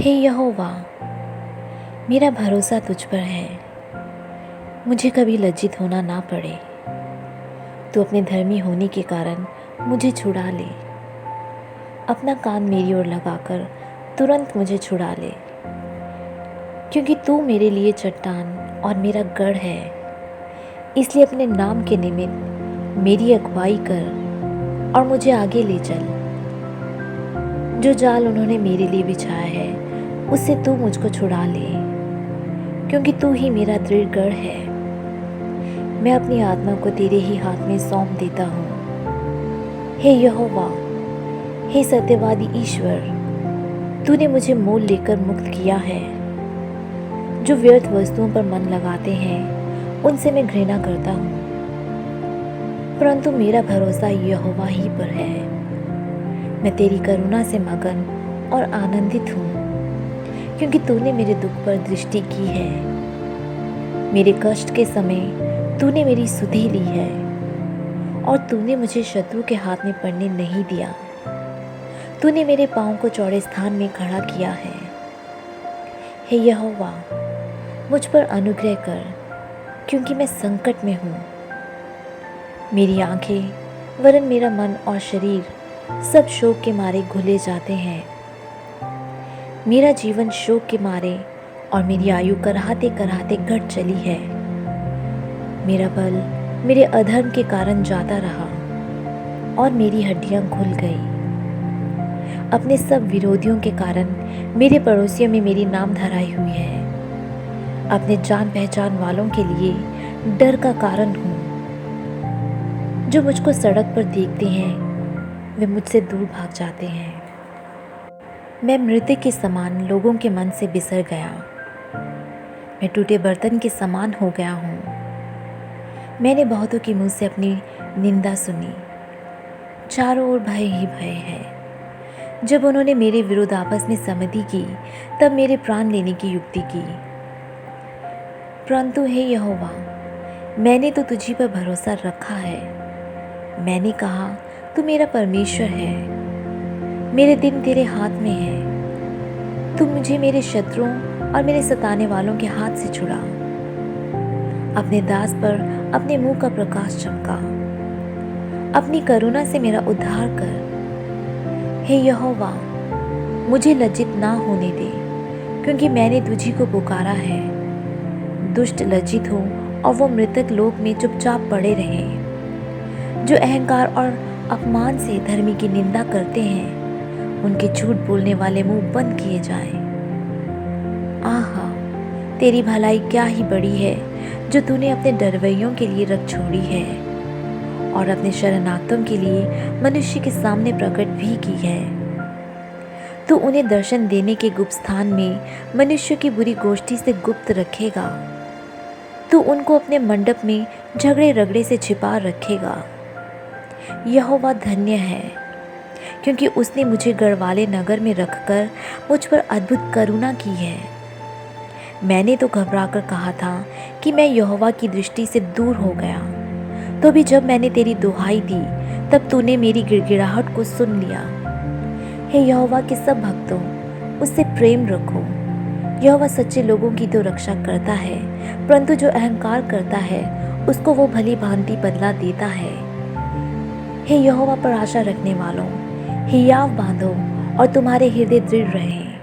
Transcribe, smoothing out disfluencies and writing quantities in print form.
हे यहोवा, मेरा भरोसा तुझ पर है। मुझे कभी लज्जित होना ना पड़े। तू अपने धर्मी होने के कारण मुझे छुड़ा ले। अपना कान मेरी ओर लगाकर तुरंत मुझे छुड़ा ले, क्योंकि तू मेरे लिए चट्टान और मेरा गढ़ है। इसलिए अपने नाम के निमित्त मेरी अगुवाई कर और मुझे आगे ले चल। जो जाल उन्होंने मेरे लिए बिछाया है उससे तू मुझको छुड़ा ले, क्योंकि तू ही मेरा दृढ़ गढ़ है। मैं अपनी आत्मा को तेरे ही हाथ में सौंप देता हूँ। हे यहोवा, हे सत्यवादी ईश्वर, तूने मुझे मोल लेकर मुक्त किया है। जो व्यर्थ वस्तुओं पर मन लगाते हैं उनसे मैं घृणा करता हूँ, परंतु मेरा भरोसा यहोवा ही पर है। मैं तेरी करुणा से मगन और आनंदित हूँ, क्योंकि तूने मेरे दुख पर दृष्टि की है। मेरे कष्ट के समय तूने मेरी सुधि ली है और तूने मुझे शत्रु के हाथ में पड़ने नहीं दिया। तूने मेरे पाँव को चौड़े स्थान में खड़ा किया है। हे यहोवा, मुझ पर अनुग्रह कर, क्योंकि मैं संकट में हूँ। मेरी आंखें वरन मेरा मन और शरीर सब शोक के मारे घुले जाते हैं। मेरा जीवन शोक के मारे और मेरी आयु कराहते कराहते घट चली है। मेरा बल मेरे अधर्म के कारण जाता रहा और मेरी हड्डियां घुल गई। अपने सब विरोधियों के कारण मेरे पड़ोसियों में मेरी नाम धराई हुई है। अपने जान पहचान वालों के लिए डर का कारण हूँ। जो मुझको सड़क पर देखते हैं वे मुझसे दूर भाग जाते हैं। मैं मृत्यु के समान लोगों के मन से बिसर गया। मैं टूटे बर्तन के समान हो गया हूँ। मैंने बहुतों के मुंह से अपनी निंदा सुनी। चारों ओर भय ही भय है। जब उन्होंने मेरे विरुद्ध आपस में सम्मति की तब मेरे प्राण लेने की युक्ति की। परंतु हे यहोवा, मैंने तो तुझी पर भरोसा रखा है। मैंने कहा, तू मेरा परमेश्वर है। मेरे दिन तेरे हाथ में है। तू मुझे मेरे शत्रुओं और मेरे सताने वालों के हाथ से छुड़ा। अपने दास पर अपने मुंह का प्रकाश चमका। अपनी करुणा से मेरा उद्धार कर। हे यहोवा, मुझे लज्जित ना होने दे, क्योंकि मैंने तुझी को पुकारा है। दुष्ट लज्जित हो और वो मृतक लोक में चुपचाप पड़े रहें। जो अहंकार और अपमान से धर्मी की निंदा करते हैं, उनके झूठ बोलने वाले मुंह बंद किए जाएं। आहा, तेरी भलाई क्या ही बड़ी है, जो तूने अपने डरवैयों के लिए रख छोड़ी है और अपने शरणार्थों के लिए मनुष्य के सामने प्रकट भी की है। तू उन्हें दर्शन देने के गुप्त स्थान में मनुष्य की बुरी गोष्ठी से गुप्त रखेगा। तू उनको अपने मंडप में झगड़े रगड़े से छिपा रखेगा। यहोवा धन्य है, क्योंकि उसने मुझे गढ़वाले नगर में रखकर मुझ पर अद्भुत करुणा की है। मैंने तो घबराकर कहा था कि मैं यहोवा की दृष्टि से दूर हो गया। तो भी जब मैंने तेरी दुहाई दी तब तूने मेरी गिड़गिड़ाहट को सुन लिया। हे यहोवा के सब भक्तों, उससे प्रेम रखो। यहोवा सच्चे लोगों की तो रक्षा करता है, परंतु जो अहंकार करता है उसको वो भली भांति बदला देता है। हे यहोवा पर आशा रखने वालों, हियाव बांधो और तुम्हारे हृदय दृढ़ रहें।